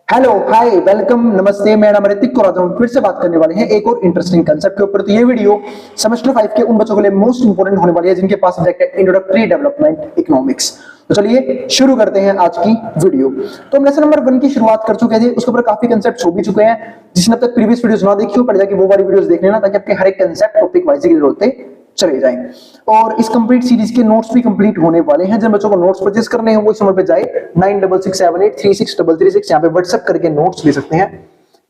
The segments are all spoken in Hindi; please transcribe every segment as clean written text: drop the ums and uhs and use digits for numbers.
हेलो हाय वेलकम नमस्ते। मैं नाम ऋतिक और आज हम फिर से बात करने वाले हैं एक और इंटरेस्टिंग कंसेप्ट के ऊपर। तो ये वीडियो सेमेस्टर 5 के उन बच्चों के लिए मोस्ट इंपोर्टेंट होने वाली है जिनके पास सब्जेक्ट है इंट्रोडक्टरी डेवलपमेंट इकोनॉमिक्स। तो चलिए शुरू करते हैं आज की वीडियो। तो हम लेसन नंबर 1 की शुरुआत कर चुके थे, उसके ऊपर काफी कंसेप्ट हो भी चुके हैं। जिसने अब तक प्रीवियस वीडियोस ना देखी हो पहले जाके वो वाली वीडियोस देख लेना ताकि आपके हर एक कंसेप्ट टॉपिक वाइज क्लियर होते चले जाएं। और इस कंप्लीट सीरीज के नोट्स भी कंप्लीट होने वाले हैं। जिन बच्चों को नोट्स परचेज करने हैं वो इस नंबर पे जाए 9667836336 यहाँ पे व्हाट्सएप करके नोट्स ले सकते हैं।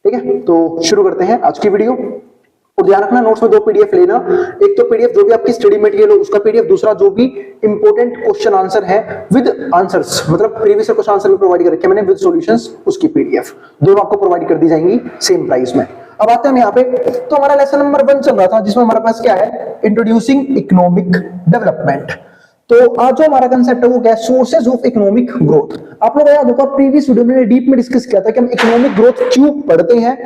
ठीक है, तो शुरू करते हैं आज की वीडियो। और ध्यान रखना नोट्स में 2 पीडीएफ लेना। एक तो पीडीएफ जो भी आपकी स्टडी मटेरियल हो उसका पीडीएफ, दूसरा जो भी इंपॉर्टेंट क्वेश्चन आंसर है विद आंसर्स, मतलब प्रीवियस क्वेश्चन आंसर भी प्रोवाइड कर रखे मैंने विद सॉल्यूशंस, उसकी पीडीएफ दोनों आपको प्रोवाइड कर दी जाएंगी सेम प्राइस में। अब आते हैं यहाँ पे, तो हमारा लेसन नंबर 1 चल रहा था जिसमें हमारे पास क्या है, इंट्रोड्यूसिंग इकोनॉमिक डेवलपमेंट। तो आज जो हमारा कंसेप्ट है वो क्या है, सोर्सेज ऑफ इकोनॉमिक ग्रोथ। आप लोग याद होगा प्रीवियस वीडियो में डीप में डिस्कस किया था कि हम इकोनॉमिक ग्रोथ क्यों पढ़ते हैं,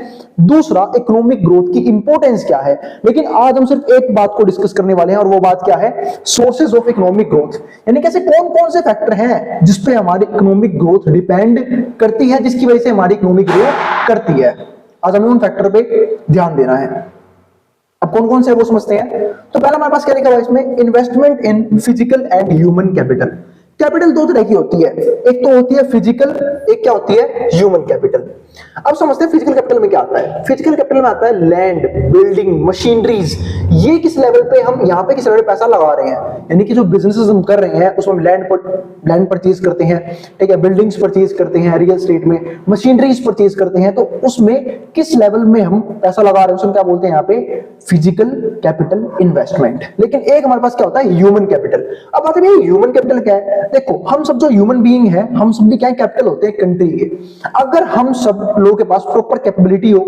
दूसरा इकोनॉमिक ग्रोथ की इंपॉर्टेंस क्या है। लेकिन आज हम सिर्फ एक बात को डिस्कस करने वाले हैं और वो बात क्या है, सोर्सेज ऑफ इकोनॉमिक ग्रोथ। यानी कैसे कौन कौन से फैक्टर हैं जिसपे हमारी इकोनॉमिक ग्रोथ डिपेंड करती है, जिसकी वजह से हमारी इकोनॉमिक ग्रोथ करती है। आज हमें उन फैक्टर पे ध्यान देना है। अब कौन कौन से वो समझते हैं। तो पहला हमारे पास क्या लिखा हुआ है इसमें, investment in physical and human capital. Capital 2 तरह की होती है, एक तो होती है फिजिकल, एक क्या होती है ह्यूमन कैपिटल। अब समझते हैं फिजिकल कैपिटल में क्या आता है। फिजिकल कैपिटल में आता है लैंड, बिल्डिंग, मशीनरीज। ये किस लेवल पे हम यहाँ पे किस लेवल पे पैसा लगा रहे हैं, यानी कि जो बिजनेसेस हम कर रहे हैं उसमें लैंड परचेज करते हैं, ठीक है, बिल्डिंग्स परचेज करते हैं रियल एस्टेट में, मशीनरीज परचेज करते हैं, तो उसमें किस लेवल में हम पैसा लगा रहे हैं उसमें क्या बोलते हैं यहाँ पे, फिजिकल कैपिटल इन्वेस्टमेंट। लेकिन एक हमारे पास क्या होता है, ह्यूमन कैपिटल। अब बात है ह्यूमन कैपिटल क्या है। देखो हम सब जो ह्यूमन बीइंग है हम सब भी क्या कैपिटल होते हैं कंट्री के। अगर हम सब लोगों के पास प्रॉपर कैपेबिलिटी हो,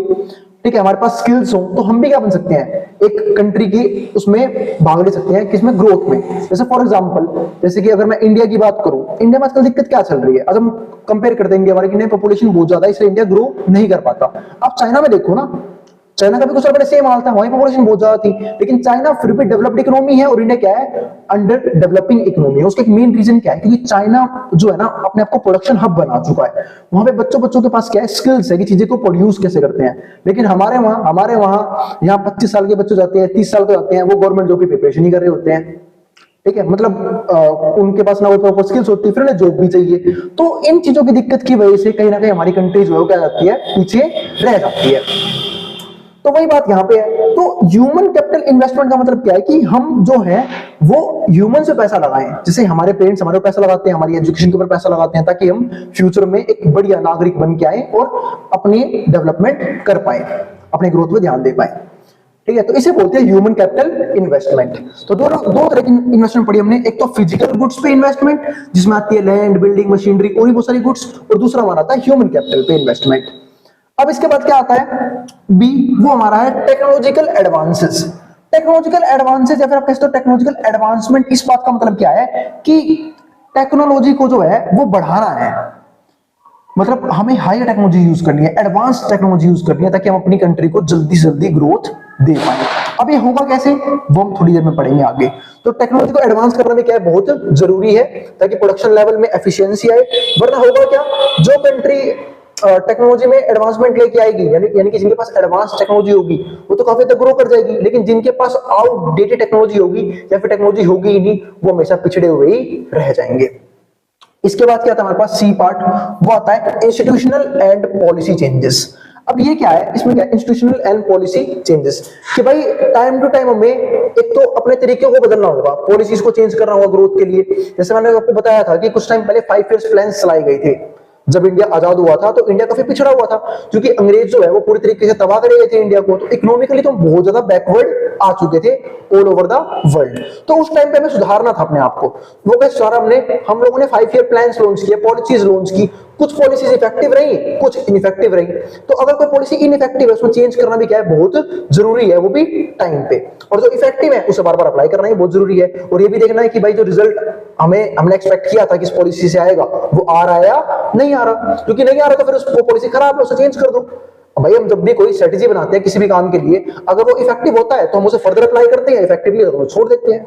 ठीक है, हमारे पास स्किल्स हो, तो हम भी क्या बन सकते हैं, एक कंट्री की उसमें भाग ले सकते हैं, किसमें, ग्रोथ में। जैसे फॉर एग्जांपल, जैसे कि अगर मैं इंडिया की बात करूं, इंडिया में आजकल दिक्कत क्या चल रही है, आज हम कंपेयर करते हैं इंडिया, हमारी इंडिया पॉपुलेशन बहुत ज्यादा है इसलिए इंडिया ग्रो नहीं कर पाता। आप चाइना में देखो ना, चाइना का भी कुछ बड़े सेम हाल था, वहीं पॉपुलेशन बहुत ज्यादा थी, लेकिन चाइना फिर भी डेवलप्ड इकोनॉमी है और इंडिया क्या है, अंडर डेवलपिंग इकोनॉमी है। उसका एक मेन रीजन क्या है, क्योंकि चाइना जो है ना अपने आप को प्रोडक्शन हब बना चुका है। वहां पे बच्चों के पास क्या है, स्किल्स है कि चीजें को प्रोड्यूस कैसे करते हैं। लेकिन हमारे वहां यहाँ 25 साल के बच्चे जाते हैं, 30 साल के जाते हैं, वो गवर्नमेंट जॉब की प्रिपरेशन ही कर रहे होते हैं। ठीक है, मतलब उनके पास ना वो प्रॉपर स्किल्स होती है, फिर उन्हें जॉब भी चाहिए। तो इन चीजों की दिक्कत की वजह से कहीं ना कहीं हमारी कंट्री जो है वो क्या जाती है, पीछे रह जाती है। तो वही बात यहां पे है। तो ह्यूमन कैपिटल इन्वेस्टमेंट का मतलब क्या है कि हम जो है वो ह्यूमन से पैसा लगाएं। जैसे हमारे पेरेंट्स हमारे पैसा लगाते हैं, हमारी एजुकेशन के ऊपर पैसा लगाते हैं, ताकि हम फ्यूचर में एक बढ़िया नागरिक बन के आए और अपनी डेवलपमेंट कर पाए, अपने ग्रोथ पे ध्यान दे पाए। ठीक है, तो इसे बोलते हैं ह्यूमन कैपिटल इन्वेस्टमेंट। तो दो तरह की इन्वेस्टमेंट पढ़ी हमने, एक तो फिजिकल गुड्स पे इन्वेस्टमेंट जिसमें आती है लैंड, बिल्डिंग, मशीनरी और भी बहुत सारी गुड्स, और दूसरा हमारा आता है ह्यूमन कैपिटल पे इन्वेस्टमेंट। अब इसके बाद क्या आता है, बी, वो हमारा है टेक्नोलॉजिकल एडवांसेस। टेक्नोलॉजिकल एडवांसेस या फिर आप कह सकते हो टेक्नोलॉजिकल एडवांसमेंट। इस बात का मतलब क्या है कि टेक्नोलॉजी को जो है वो बढ़ाना है, मतलब हमें हाई टेक्नोलॉजी यूज करनी है, एडवांस टेक्नोलॉजी यूज करनी है, ताकि हम अपनी कंट्री को जल्दी से जल्दी ग्रोथ दे पाए। अब ये होगा कैसे, वो हम थोड़ी देर में पढ़ेंगे आगे। तो टेक्नोलॉजी को एडवांस करना भी क्या है, बहुत जरूरी है, ताकि प्रोडक्शन लेवल में एफिशिएंसी आए। वरना होगा क्या, जो कंट्री टेक्नोलॉजी में एडवांसमेंट लेके आएगी, यानी कि जिनके पास एडवांस टेक्नोलॉजी होगी वो तो काफी तक ग्रो कर जाएगी, लेकिन जिनके पास आउटडेटेड टेक्नोलॉजी होगी या फिर टेक्नोलॉजी होगी ही नहीं, वो हमेशा पिछड़े हुए ही रह जाएंगे। इसके बाद क्या आता है हमारे पास, सी पार्ट, वो आता है इंस्टीट्यूशनल एंड पॉलिसी चेंजेस। अब ये क्या है, इसमें क्या है, इंस्टीट्यूशनल एंड पॉलिसी चेंजेस, कि भाई टाइम टू टाइम हमें एक तो अपने तरीकों को बदलना होगा, पॉलिसीज को चेंज करना होगा ग्रोथ के लिए। जैसे मैंने आपको बताया था कि कुछ टाइम पहले 5 इयर्स प्लान चलाए गए थे। जब इंडिया आजाद हुआ था तो इंडिया काफी पिछड़ा हुआ था, क्योंकि अंग्रेज जो है वो पूरी तरीके से तबाह कर गए थे इंडिया को। तो इकोनॉमिकली तो बहुत ज्यादा बैकवर्ड आ चुके थे ऑल ओवर द वर्ल्ड। तो उस टाइम पे हमें सुधारना था अपने आप को। वो कैसे सुधारा हम लोगों ने 5 ईयर प्लान्स लॉन्च किए, पॉलिसीज लॉन्च की। कुछ पॉलिसीज इफेक्टिव रही, कुछ इनइफेक्टिव रही। तो अगर कोई पॉलिसी इनइफेक्टिव है उसमें चेंज करना भी क्या है, बहुत जरूरी है, वो भी टाइम पे। और जो इफेक्टिव है उसे बार बार अप्लाई करना ही बहुत जरूरी है। और ये भी देखना है कि भाई जो रिजल्ट हमने एक्सपेक्ट किया था कि इस पॉलिसी से आएगा, वो आ रहा है या नहीं आ रहा। क्योंकि नहीं आ रहा तो फिर वो पॉलिसी खराब है, उसे चेंज कर दो। भाई हम जब भी कोई स्ट्रेटेजी बनाते हैं किसी भी काम के लिए, अगर वो इफेक्टिव होता है तो हम उसे फर्दर अप्लाई करते हैं, इफेक्टिवली तो छोड़ देते हैं।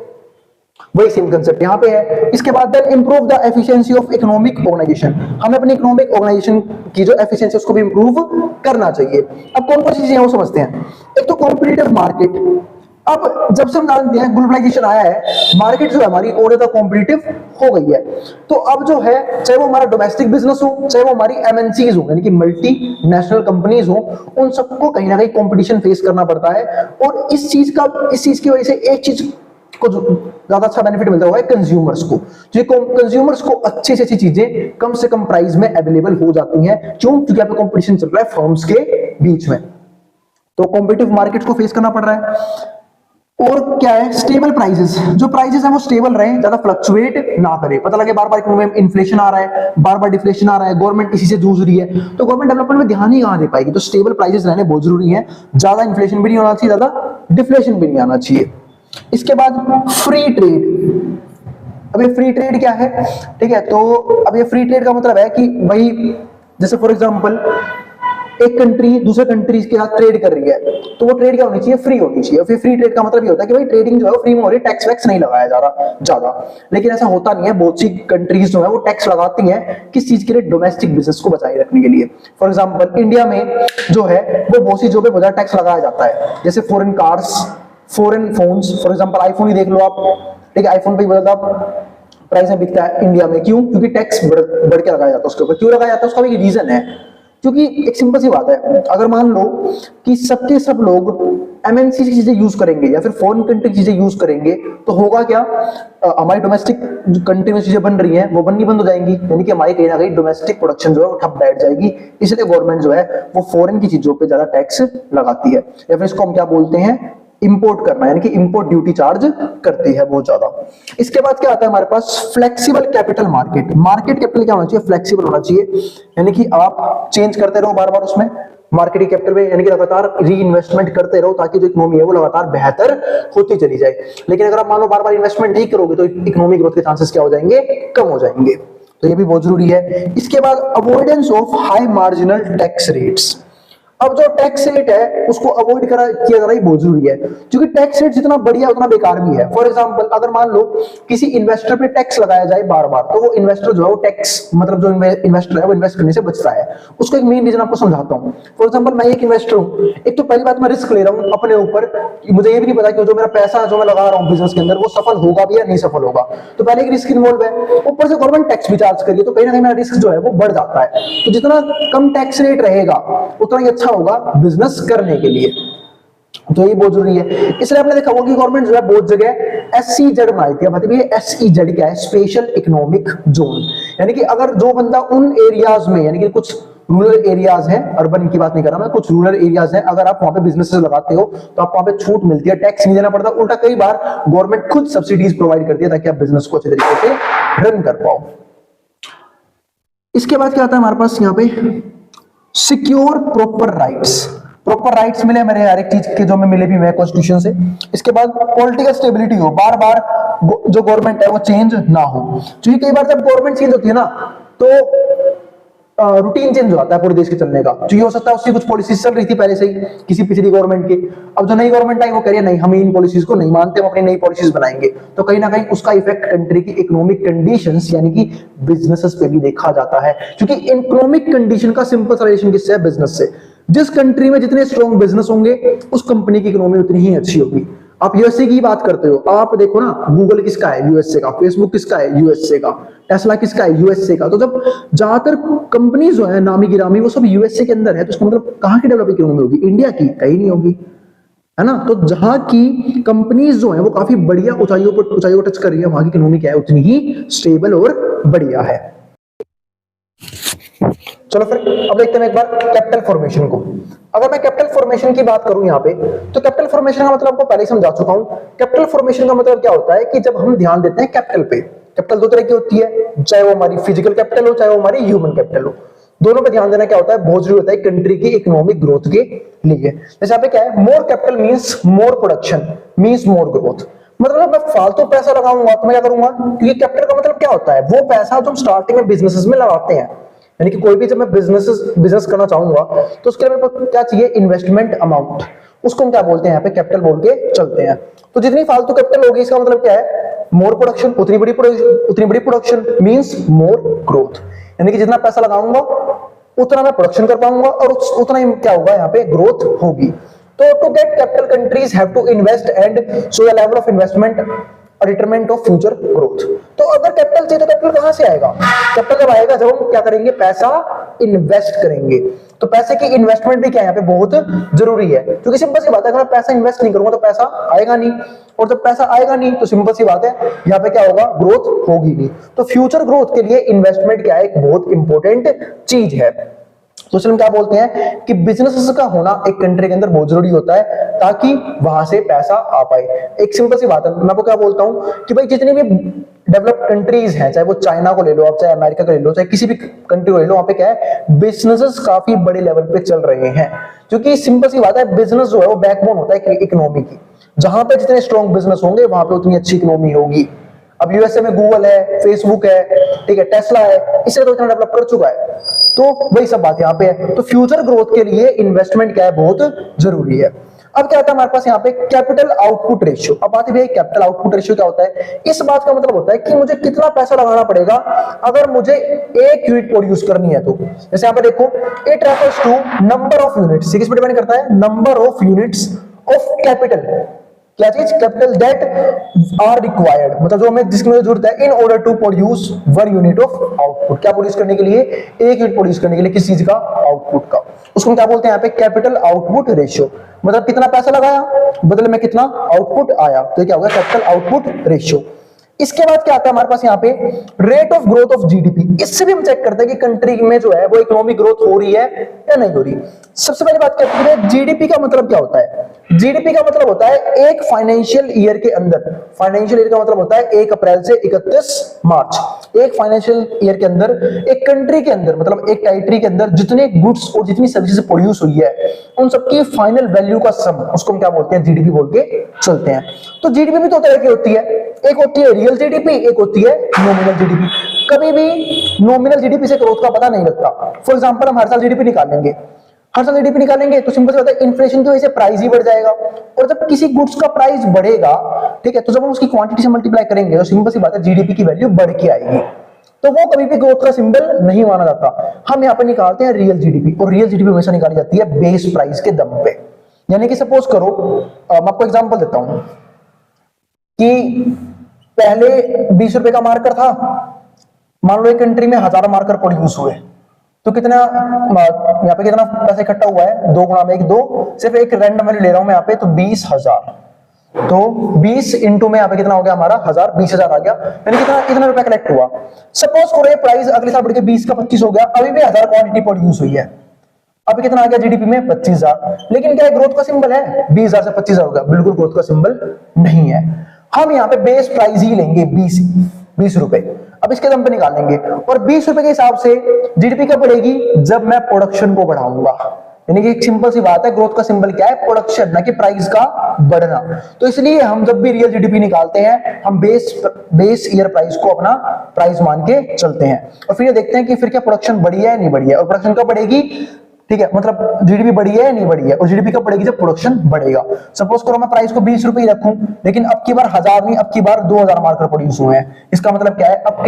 वही सेम कंसेप्ट यहाँ पे है। इसके बाद then improve the efficiency of economic organization, हमें अपनी इकोनॉमिक ऑर्गेनाइजेशन की जो एफिशिएंसी उसको भी इंप्रूव करना चाहिए। अब कौन कौन सी चीजें वो समझते हैं। एक तो कॉम्पिटिटिव मार्केट, अब जब से हम जानते हैं ग्लोबलाइजेशन आया है, मार्केट जो है हमारी और ज्यादा कॉम्पिटिटिव हो गई है। तो अब जो है चाहे वो हमारा डोमेस्टिक बिजनेस हो, चाहे वो हमारी एमएनसीज हो यानी कि मल्टी नेशनल कंपनीज हो, उन सबको कहीं ना कहीं कंपटीशन फेस करना पड़ता है। और इस चीज की वजह से एक चीज को ज्यादा अच्छा बेनिफिट मिलता है कंज्यूमर्स को, जो कंज्यूमर्स को अच्छी से अच्छी चीजें कम से कम प्राइस में अवेलेबल हो जाती हैं। क्यों? क्योंकि यहाँ पे कंपटीशन चल रहा है फर्म्स के बीच में, तो कॉम्पिटिटिव मार्केट को फेस करना पड़ रहा है। और क्या है, स्टेबल प्राइसेस, जो प्राइसेस हैं वो स्टेबल रहे, ज्यादा फ्लक्चुएट ना करे। पता लगे बार बार इकोनॉमी में इन्फ्लेशन आ रहा है, बार बार डिफ्लेशन आ रहा है, गवर्नमेंट इसी से जूझ रही है, तो गवर्नमेंट डेवलपमेंट में ध्यान ही कहां दे पाएगी। तो स्टेबल प्राइसेस रहने बहुत जरूरी है, ज्यादा इन्फ्लेशन भी नहीं होना चाहिए, ज्यादा डिफ्लेशन भी नहीं आना चाहिए। इसके बाद फ्री ट्रेड, अब ये फ्री ट्रेड क्या है, ठीक है, तो अब ये फ्री ट्रेड का मतलब है कि भाई जैसे फॉर एग्जांपल एक कंट्री दूसरे कंट्रीज के साथ ट्रेड कर रही है, तो वो ट्रेड क्या होनी चाहिए, फ्री होनी चाहिए। फिर फ्री ट्रेड का मतलब ये होता है कि भाई ट्रेडिंग जो है वो फ्री में हो रही है, टैक्स वैक्स नहीं लगाया जा रहा ज्यादा। लेकिन ऐसा होता नहीं है, बहुत सी कंट्रीज जो है वो टैक्स लगाती हैं, किस चीज के लिए, डोमेस्टिक बिजनेस को बचाए रखने के लिए। फॉर एग्जाम्पल इंडिया में जो है वो बहुत सी चीजों पर बहुत टैक्स लगाया जाता है, जैसे foreign cars, foreign phones, for example iPhone ही देख लो आप, ठीक है, आईफोन पे बता प्राइस में बिकता है इंडिया में, क्यों? क्योंकि टैक्स बढ़ के लगाया जाता है उसके ऊपर। क्यों लगाया जाता है, उसका भी रीजन है, क्योंकि एक सिंपल सी बात है, अगर मान लो कि सबके सब लोग एमएनसी की चीजें यूज करेंगे या फिर फॉरेन कंट्री की चीजें यूज करेंगे, तो होगा क्या, हमारी डोमेस्टिक कंट्री में चीजें बन रही हैं वो बननी बंद हो जाएंगी, यानी कि हमारी कहीं ना कहीं डोमेस्टिक प्रोडक्शन जो है वो ठप बैठ जाएगी। इसलिए गवर्नमेंट जो है वो फॉरेन की चीजों पे ज्यादा टैक्स लगाती है, या फिर इसको हम क्या बोलते हैं, इंपोर्ट करना, यानी कि इंपोर्ट ड्यूटी चार्ज करती है बहुत ज्यादा। इसके बाद क्या आता है हमारे पास, flexible capital market. Market capital क्या होना चाहिए, फ्लेक्सिबल होना चाहिए, यानी कि आप चेंज करते रहो बार बार उसमें मार्केट कैपिटल में, यानी कि लगातार री इन्वेस्टमेंट करते रहो ताकि जो इकोनॉमी है वो लगातार बेहतर होती चली जाए। लेकिन अगर आप मान लो बार बार इन्वेस्टमेंट नहीं करोगे तो इकोनॉमिक ग्रोथ के चांसेस क्या हो जाएंगे, कम हो जाएंगे। तो ये भी बहुत जरूरी है। इसके बाद avoidance of high marginal tax rates. अब जो टैक्स रेट है उसको अवॉइड किया जाना ही बहुत जरूरी है, क्योंकि टैक्स रेट जितना बढ़िया उतना बेकार भी है। फॉर एग्जांपल अगर मान लो किसी इन्वेस्टर पे टैक्स लगाया जाए बार बार, तो वो इन्वेस्टर जो है वो टैक्स मतलब जो इन्वेस्टर है वो इन्वेस्ट करने से बचता है। उसको एक मेन रीजन आपको समझाता हूँ। फॉर एग्जांपल मैं एक इन्वेस्टर हूँ, एक तो पहली बात मैं रिस्क ले रहा हूँ अपने ऊपर, मुझे ये भी नहीं पता कि जो मेरा पैसा जो मैं लगा रहा हूँ बिजनेस के अंदर वो सफल होगा भी या नहीं सफल होगा, तो पहले एक रिस्क इन्वॉल्व है, ऊपर से गवर्नमेंट टैक्स भी चार्ज करिए, तो कहीं ना कहीं मेरा रिस्क जो है वो बढ़ जाता है। तो जितना कम टैक्स रेट रहेगा उतना ही अच्छा होगा बिजनेस करने के लिए, तो ये बहुत जरूरी है। इसलिए आपने देखा होगा कि गवर्नमेंट जो है बहुत जगह एसईजेड बनाई थी। मतलब ये एसईजेड क्या है, स्पेशल इकोनॉमिक जोन, यानी कि अगर जो बंदा उन एरियाज में, यानी कि कुछ रूरल एरियाज है, अर्बन की बात नहीं कर रहा मैं, कुछ रूरल एरियाज है, अगर आप वहां पे बिजनेसेस लगाते हो तो आपको वहां पे छूट मिलती है, टैक्स नहीं देना पड़ता, उल्टा कई बार गवर्नमेंट खुद सब्सिडीज प्रोवाइड करती है ताकि आप बिजनेस को अच्छे तरीके से रन कर पाओ। इसके बाद क्या आता है हमारे पास यहाँ पे, secure proper rights. Proper rights मिले मेरे हर एक चीज के जो मैं मिले भी मैं कॉन्स्टिट्यूशन से। इसके बाद पॉलिटिकल स्टेबिलिटी हो, बार बार जो गवर्नमेंट है वो चेंज ना हो, क्योंकि कई बार जब गवर्नमेंट चेंज होती है ना तो रूटीन चेंज हो जाता है पूरे देश के चलने का। तो ये हो सकता है उसकी कुछ पॉलिसीज चल रही थी पहले से ही किसी पिछली गवर्नमेंट की, अब जो नई गवर्नमेंट आई वो कह रही है नहीं हम इन पॉलिसीज को नहीं मानते, हम अपनी नई पॉलिसीज बनाएंगे, तो कहीं ना कहीं उसका इफेक्ट कंट्री की इकोनॉमिक कंडीशंस यानी कि बिजनेसेस पे भी देखा जाता है। क्योंकि इकोनॉमिक कंडीशन का सिंपल सा रिलेशन किससे है, बिजनेस से। जिस कंट्री में जितने स्ट्रॉन्ग बिजनेस होंगे उस कंपनी की इकोनॉमी उतनी ही अच्छी होगी। आप यूएसए की बात करते हो, आप देखो ना गूगल किसका है, यूएसए का, फेसबुक किसका है, यूएसए का, टेस्ला किसका है, यूएसए का। तो जब ज्यादातर कंपनीज जो है नामी गिरामी वो सब यूएसए के अंदर है, तो इसका मतलब कहां की डेवलप इकोनॉमी होगी, इंडिया की कहीं नहीं होगी, है ना। तो जहां की कंपनीज जो है वो काफी बढ़िया ऊंचाइयों को टच कर रही है, वहां की इकोनॉमी क्या है, उतनी ही स्टेबल और बढ़िया है। चलो फिर अब देखते हैं एक बार कैपिटल फॉर्मेशन को। अगर मैं कैपिटल फॉर्मेशन की बात करूं यहाँ पे, तो कैपिटल फॉर्मेशन का मतलब आपको पहले ही समझा चुका हूं। कैपिटल फॉर्मेशन का मतलब क्या होता है कि जब हम ध्यान देते हैं कैपिटल पे, कैपिटल दो तरह की होती है, चाहे वो हमारी फिजिकल कैपिटल हो चाहे वो हमारी ह्यूमन कैपिटल हो, दोनों पे ध्यान देना क्या होता है, बहुत जरूरी होता है कंट्री की इकोनॉमिक ग्रोथ के लिए। जैसे यहाँ पे क्या है, more capital means more production means more growth. मतलब मैं फालतू पैसा लगाऊंगा तो मैं क्या करूंगा, क्योंकि कैपिटल का मतलब क्या होता है, वो पैसा जो हम स्टार्टिंग में बिजनेसेस में लगाते हैं, यानी कि कोई भी जब मैं बिजनेस करना चाहूंगा तो उसके लिए मेरे को क्या चाहिए, इन्वेस्टमेंट अमाउंट, उसको हम क्या बोलते हैं यहाँ पे कैपिटल बोल के चलते हैं। तो जितनी फालतू कैपिटल होगी इसका मतलब क्या है, मोर प्रोडक्शन, उतनी बड़ी प्रोडक्शन मींस मोर ग्रोथ, यानी कि जितना पैसा लगाऊंगा उतना मैं प्रोडक्शन कर पाऊंगा और उतना ही क्या होगा, यहाँ पे ग्रोथ होगी। तो to get capital countries have to invest and so the level of investment determinant of future growth. तो अगर कैपिटल चाहिए तो कैपिटल कहां से आएगा, कैपिटल जब आएगा जब हम क्या करेंगे, पैसा इन्वेस्ट करेंगे। तो पैसे की इन्वेस्टमेंट भी क्या यहाँ पे बहुत जरूरी है, क्योंकि सिंपल सी बात है, अगर मैं पैसा इन्वेस्ट नहीं करूंगा तो पैसा आएगा नहीं, और जब पैसा आएगा नहीं तो सिंपल सी बात है यहाँ पे क्या होगा, ग्रोथ होगी नहीं। तो फ्यूचर ग्रोथ के लिए इन्वेस्टमेंट क्या है, एक बहुत इंपॉर्टेंट चीज है। तो इसलिए हम क्या बोलते हैं कि बिजनेस का होना एक कंट्री के अंदर बहुत जरूरी होता है ताकि वहां से पैसा आ पाए। एक सिंपल सी बात है, मैं आपको क्या बोलता हूं कि भाई जितनी भी डेवलप्ड कंट्रीज हैं, चाहे वो चाइना को ले लो आप, चाहे अमेरिका को ले लो, चाहे किसी भी कंट्री को ले लो, वहां पे क्या है, बिजनेसेस काफी बड़े लेवल पे चल रहे हैं। क्योंकि सिंपल सी बात है, बिजनेस जो है वो बैकबोन होता है इकोनॉमी की। जहां पे जितने स्ट्रॉन्ग बिजनेस होंगे वहां पे उतनी अच्छी इकोनॉमी होगी। अब यूएसए में गूगल है, फेसबुक है, ठीक है, टेस्ला है, इससे तो इतना डेवलप कर चुका है। तो वही सब बात यहाँ पे है। तो फ्यूचर ग्रोथ के लिए इन्वेस्टमेंट क्या है, बहुत जरूरी है। अब क्या आता है हमारे पास यहाँ पे, कैपिटल आउटपुट रेशियो। अब बात है कैपिटल आउटपुट रेशियो क्या होता है, इस बात का मतलब होता है कि मुझे कितना पैसा लगाना पड़ेगा अगर मुझे एक यूनिट प्रोड्यूस करनी है। तो जैसे यहाँ पे देखो, it refers to number of units, किस पे डिपेंड करता है, number of units of capital, क्या चीज, कैपिटल दैट आर रिक्वायर्ड, मतलब जो हमें जिसकी जरूरत है in order to produce 1 unit of output, क्या प्रोड्यूस करने के लिए, एक यूनिट प्रोड्यूस करने के लिए, किस चीज का, आउटपुट का। उसको हम क्या बोलते हैं यहाँ पे, कैपिटल आउटपुट रेशियो, मतलब कितना पैसा लगाया बदले में कितना आउटपुट आया, तो ये क्या होगा, कैपिटल आउटपुट रेशियो। इसके बाद क्या आता है हमारे पास यहाँ पे, rate of growth of GDP. इससे भी हम चेक करते हैं कि कंट्री में जो है वो इकोनॉमिक ग्रोथ हो रही है या नहीं हो रही। सबसे पहली बात करते हैं जीडीपी का मतलब क्या होता है। जीडीपी का मतलब होता है एक फाइनेंशियल ईयर के अंदर, फाइनेंशियल ईयर का मतलब होता है 1 अप्रैल से 31 मार्च, एक फाइनेंशियल ईयर के अंदर एक कंट्री के अंदर, मतलब एक टेरिटरी के अंदर जितने गुड्स और जितनी सर्विसेज प्रोड्यूस हुई है उन सबकी फाइनल वैल्यू का सम, उसको हम क्या बोलते हैं, जीडीपी बोल के चलते हैं। तो जीडीपी भी दो तरह की होती है, एक होती है रियल जीडीपी, एक होती है नॉमिनल जीडीपी। कभी भी नॉमिनल जीडीपी से ग्रोथ का पता नहीं लगता। फॉर एग्जांपल हम हर साल जीडीपी निकालेंगे, हर साल जीडीपी निकालेंगे तो सिंपल सी बात है, इन्फ्लेशन की वजह से प्राइस ही बढ़ जाएगा, और जब किसी गुड्स का प्राइस बढ़ेगा, ठीक है, तो जब हम उसकी क्वांटिटी से मल्टीप्लाई करेंगे तो सिंपल सी बात है जीडीपी की वैल्यू बढ़ के आएगी। तो वो कभी भी ग्रोथ का सिंबल नहीं माना जाता। हम यहाँ पे निकालते हैं रियल जीडीपी, और रियल जीडीपी हमेशा निकाली जाती है बेस प्राइस के दम पे। यानी कि सपोज करो, मैं आपको एग्जांपल देता हूं कि पहले 20 रुपए का मार्कर था, मान लो एक कंट्री में 1000 मार्कर प्रोड्यूस हुए, तो कितना यहाँ पे कितना पैसा इकट्ठा हुआ है, 2 गुणा में 1 2, सिर्फ एक रैंडम वैल्यू ले रहा हूं मैं यहाँ पे, तो 20,000। तो 20 इंटू में यहाँ पे कितना हो गया हमारा, 1000, 20,000 आ गया, यानी कितना कितना रुपया कलेक्ट हुआ। सपोज करो ये प्राइस अगले साल बढ़ के 20 का 25 हो गया, अभी भी 1000 क्वांटिटी प्रोड्यूस हुई है, अभी कितना आ गया जीडीपी में, 25,000। लेकिन क्या ग्रोथ का सिंबल है, 20,000 से 25,000 हो गया, बिल्कुल ग्रोथ का सिंबल नहीं है। हम यहाँ पे बेस प्राइस ही लेंगे 20 रुपए, अब इसके दम पे निकालेंगे, और 20 रुपए के हिसाब से जीडीपी कब बढ़ेगी, जब मैं प्रोडक्शन को बढ़ाऊंगा। यानी कि एक सिंपल सी बात है, ग्रोथ का सिंबल क्या है, प्रोडक्शन, ना कि प्राइस का बढ़ना। तो इसलिए हम जब भी रियल जीडीपी निकालते हैं हम बेस ईयर प्राइस को अपना प्राइस मान के चलते हैं, और फिर ये देखते हैं कि फिर क्या प्रोडक्शन बढ़ी है नहीं बढ़ी है, और प्रोडक्शन कब बढ़ेगी, ठीक है, मतलब जीडीपी बढ़ी है नहीं बढ़ी है, और जीडीपी कब बढ़ेगी, जब प्रोडक्शन बढ़ेगा। सपोज करो मैं प्राइस को 20 रुपए ही रखूं, लेकिन अब की बार 1000 नहीं, अब की बार 2000 मार्कर प्रोड्यूस हुए हैं, इसका मतलब क्या है, अब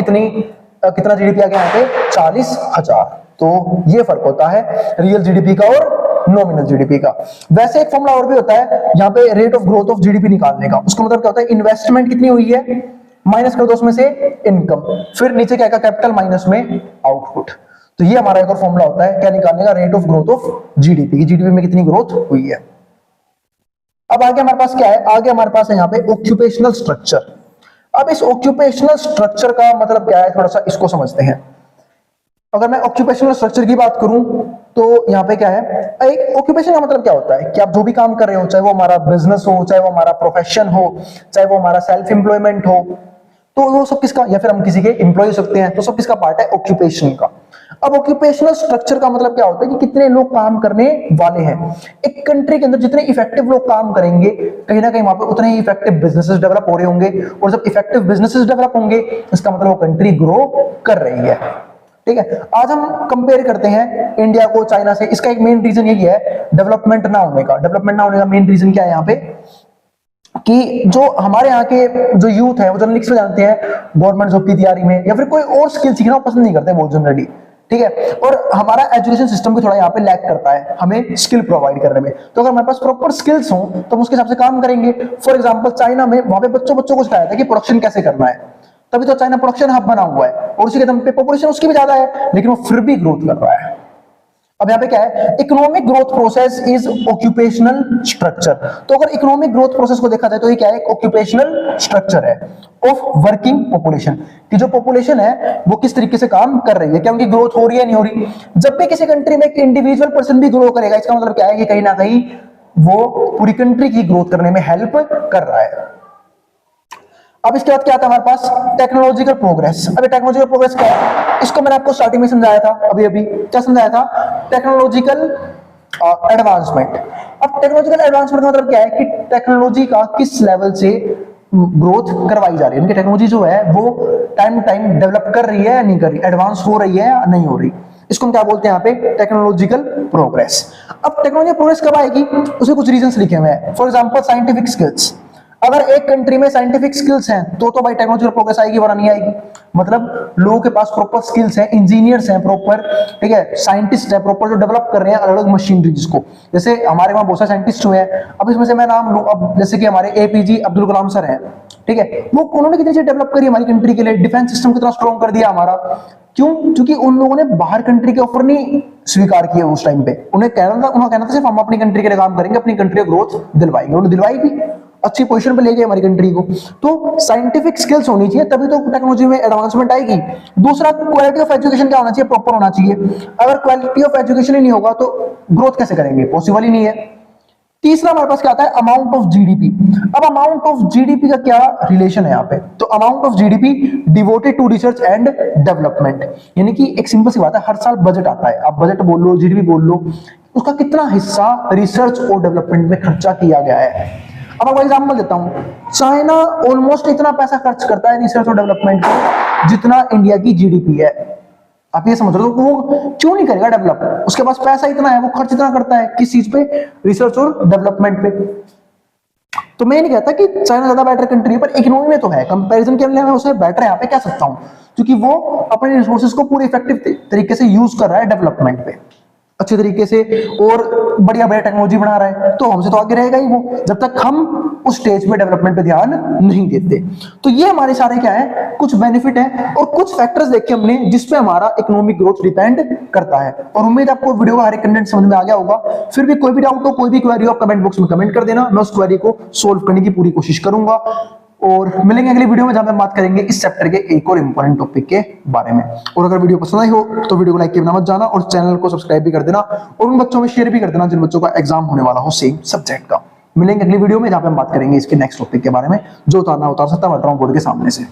कितना जीडीपी आ गया यहाँ पे, 40,000। तो ये फर्क होता है रियल जीडीपी का और नॉमिनल जीडीपी का। वैसे एक फॉर्मूला और भी होता है यहाँ पे rate of growth of GDP निकालने का। उसका मतलब क्या होता है, इन्वेस्टमेंट कितनी हुई है माइनस कर दो उसमें से इनकम, फिर नीचे क्या कैपिटल माइनस में आउटपुट। तो ये हमारा एक और फॉर्मूला होता है क्या निकालने का, rate of growth of GDP, GDP में कितनी ग्रोथ हुई है। अब आगे हमारे पास क्या है, आगे हमारे पास है यहाँ पे ऑक्यूपेशनल स्ट्रक्चर। अब इस ऑक्यूपेशनल स्ट्रक्चर का मतलब क्या है, थोड़ा सा इसको समझते हैं। अगर मैं ऑक्यूपेशनल स्ट्रक्चर की बात करूं तो यहाँ पे क्या है, एक ऑक्यूपेशन का मतलब क्या होता है कि आप जो भी काम कर रहे हो, चाहे वो हमारा बिजनेस हो, चाहे वो हमारा प्रोफेशन हो, चाहे वो हमारा सेल्फ एम्प्लॉयमेंट हो, तो वो सब किसका, या फिर हम किसी के एम्प्लॉय हो सकते हैं, तो सब किसका पार्ट है, ऑक्यूपेशन का। अब ऑक्यूपेशनल स्ट्रक्चर का मतलब क्या होता है कि कितने लोग काम करने वाले हैं। एक कंट्री के अंदर जितने इफेक्टिव लोग काम करेंगे, कहीं ना कहीं वहां पे उतने ही इफेक्टिव बिजनेसेस डेवलप हो रहे होंगे, और जब इफेक्टिव बिजनेसेस डेवलप होंगे इसका मतलब वो कंट्री ग्रो कर रही है। ठीक है। आज हम कंपेयर करते हैं इंडिया को चाइना से। इसका एक मेन रीजन यही है डेवलपमेंट ना होने का। डेवलपमेंट ना होने का मेन रीजन क्या है यहाँ पे कि जो हमारे यहाँ के जो यूथ है वो जनरली जानते हैं गवर्नमेंट जॉब की तैयारी में या फिर कोई और स्किल सीखना पसंद नहीं करते बहुत जनरली, ठीक है। और हमारा एजुकेशन सिस्टम भी थोड़ा यहाँ पे लैक करता है हमें स्किल प्रोवाइड करने में। तो अगर हमारे पास प्रॉपर स्किल्स हो तो हम उसके हिसाब से काम करेंगे। फॉर एग्जांपल चाइना में वहां पे बच्चों को सिखाया था कि प्रोडक्शन कैसे करना है, तभी तो चाइना प्रोडक्शन हब बना हुआ है और उसी के दम पे पॉपुलेशन उसकी भी ज्यादा है लेकिन वो फिर भी ग्रोथ कर रहा है। अब यहाँ पे क्या है, economic growth process is occupational structure. तो अगर इकोनॉमिक ग्रोथ प्रोसेस को देखा जाए तो ये क्या है, एक ऑक्यूपेशनल स्ट्रक्चर है ऑफ वर्किंग पॉपुलेशन, कि जो पॉपुलेशन है वो किस तरीके से काम कर रही है, क्या उनकी ग्रोथ हो रही है नहीं हो रही। जब भी किसी कंट्री में एक इंडिविजुअल पर्सन भी ग्रो करेगा इसका मतलब क्या है कि कहीं ना कहीं वो पूरी कंट्री की ग्रोथ करने में हेल्प कर रहा है। अब इसके बाद क्या आता है हमारे पास, टेक्नोलॉजिकल प्रोग्रेस। अभी टेक्नोलॉजिकल प्रोग्रेस क्या है, इसको मैंने आपको स्टार्टिंग में समझाया था। अभी क्या समझाया था, टेक्नोलॉजिकल एडवांसमेंट। अब टेक्नोलॉजिकल एडवांसमेंट का मतलब क्या है कि टेक्नोलॉजी का किस लेवल से ग्रोथ करवाई जा रही है, उनकी टेक्नोलॉजी जो है वो टाइम टू टाइम डेवलप कर रही है या नहीं कर रही, एडवांस हो रही है या नहीं हो रही। इसको हम क्या बोलते हैं यहाँ पे, टेक्नोलॉजिकल प्रोग्रेस। अब टेक्नोलॉजिकल प्रोग्रेस कब आएगी, उसके कुछ रीजंस लिखे हुए हैं। फॉर एग्जांपल साइंटिफिक स्किल्स, अगर एक कंट्री में साइंटिफिक स्किल्स हैं तो भाई टेक्नोलॉजिकल प्रोग्रेस आएगी वरना नहीं आएगी। मतलब लोगों के पास प्रॉपर स्किल्स हैं, इंजीनियर्स हैं प्रॉपर, ठीक है, साइंटिस्ट हैं प्रॉपर जो डेवलप कर रहे हैं अलग अलग मशीनरीज को। जैसे हमारे वहां बहुत सारे साइंटिस्ट हुए हैं, अब इसमें से मैं नाम लूं, अब जैसे कि हमारे एपीजे अब्दुल कलाम सर हैं, ठीक है, वो उन्होंने कितनी चीज डेवलप करी हमारी कंट्री के लिए, डिफेंस सिस्टम कितना स्ट्रॉन्ग कर दिया हमारा। क्यों, क्योंकि उन लोगों ने बाहर कंट्री के ऑफर नहीं स्वीकार किए उस टाइम पे। उन्हें कहना था सिर्फ हम अपनी कंट्री के लिए काम करेंगे, अपनी कंट्री को ग्रोथ दिलवाएंगे। उन्होंने दिलवाई भी, अच्छी पोजीशन पे ले गए हमारी कंट्री को। तो साइंटिफिक स्किल्स होनी चाहिए तभी तो टेक्नोलॉजी में एडवांसमेंट आएगी। दूसरा, क्वालिटी ऑफ एजुकेशन क्या होना चाहिए, प्रॉपर होना चाहिए। अगर क्वालिटी ऑफ एजुकेशन ही नहीं होगा तो ग्रोथ कैसे करेंगे, पॉसिबल ही नहीं है। तीसरा हमारे पास क्या आता है, अमाउंट ऑफ जीडीपी। अब अमाउंट ऑफ जीडीपी का क्या रिलेशन है यहाँ पे, तो amount of GDP devoted to research and development, यानी कि एक सिंपल सी बात है, हर साल बजट आता है, आप बजट बोल लो जीडीपी बोल लो, उसका कितना हिस्सा रिसर्च और डेवलपमेंट में खर्चा किया गया है। अब आपको एग्जांपल देता हूं, चाइना ऑलमोस्ट इतना पैसा खर्च करता है रिसर्च और डेवलपमेंट पे जितना इंडिया की जीडीपी है। आप ये समझ रहे हो वो क्यों नहीं करेगा डेवलप, उसके पास पैसा इतना है, वो खर्च इतना करता है किस चीज पे, रिसर्च और डेवलपमेंट पे। तो मैं नहीं कहता कि चाइना ज्यादा बेटर कंट्री है, पर इकोनॉमी में तो है, कंपैरिजन के लिए मैं उसे बेटर यहाँ पे कह सकता हूं, क्योंकि वो अपने रिसोर्सेज को पूरे इफेक्टिव तरीके से यूज कर रहा है डेवलपमेंट पे अच्छे तरीके से, और बढ़िया बढ़िया टेक्नोलॉजी बना रहा है। तो हमसे तो आगे रहेगा ही वो, जब तक हम उस स्टेज पे डेवलपमेंट पे ध्यान नहीं देते। तो ये हमारे सारे क्या है, कुछ बेनिफिट है और कुछ फैक्टर्स देखे हमने जिसपे हमारा इकोनॉमिक ग्रोथ डिपेंड करता है। और उम्मीद आपको वीडियो का हर एक कंटेंट समझ में आ गया होगा। फिर भी कोई भी डाउट हो, कोई भी क्वेरी हो, आप कमेंट बॉक्स में कमेंट कर देना, मैं उस क्वेरी को सोल्व करने की पूरी कोशिश करूंगा। और मिलेंगे अगली वीडियो में जहां हम बात करेंगे इस चैप्टर के एक और इंपॉर्टेंट टॉपिक के बारे में। और अगर वीडियो पसंद आई हो तो वीडियो को लाइक किए बिना मत जाना और चैनल को सब्सक्राइब भी कर देना और उन बच्चों में शेयर भी कर देना जिन बच्चों का एग्जाम होने वाला हो सेम सब्जेक्ट का। मिलेंगे अगली वीडियो में जहां पे हम बात करेंगे इसके नेक्स्ट टॉपिक के बारे में, जो उतारना उतार सकता है बोर्ड के सामने से।